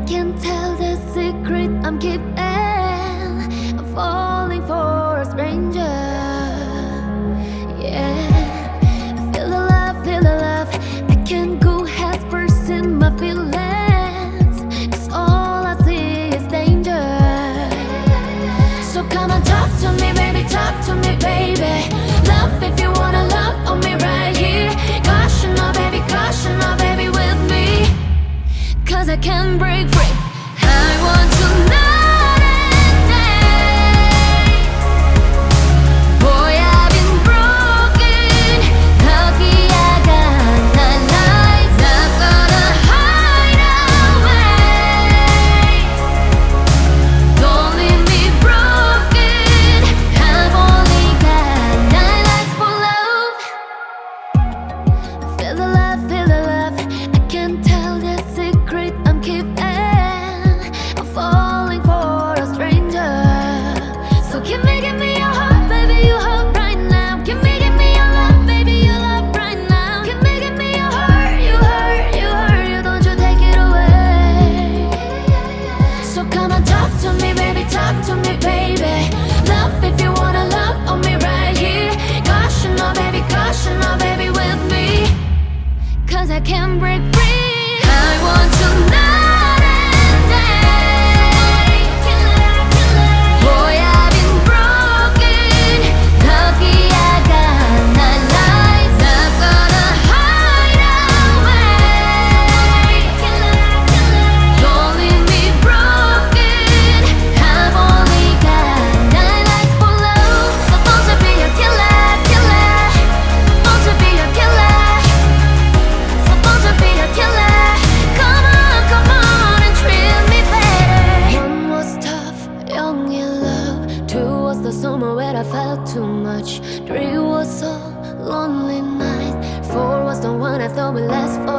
can't tell the secret I'm keeping. I'm falling for a stranger. Yeah, feel the love, feel the love. I can't go head first in my feelings, 'cause all I see is danger. So come on, talk to me, baby, talk to me, baby. Love if you wanna love on me right here. Caution, oh baby, with me, 'cause I can't break free. I want you night and day. Boy, I've been broken. 거기야가 난 life. Not gonna hide away. Don't leave me broken. I've only got 9 lives for love. Feel the love, feel the love. I can't tell the secret I'm keeping. I'm falling for a stranger. So give me your heart, baby, your heart right now. Give me your love, baby, your love right now. Give me your heart, you don't you take it away. So come on, talk to me, baby, talk to me, baby. Love if you wanna love on me right here. Caution, oh baby, with me, 'cause I can't break free. I want you night and day. Boy, I've been broken. 거기야가 난 life. Not gonna hide away. Don't leave me broken. I've only got 9 lives for love. So won't you be a killer? Won't you be a killer? So won't you be a killer? Come on and treat me better. 1 was tough, young in love. 2 was the summer where I felt too much. 3 was a lonely night. 4 was the one I thought would last for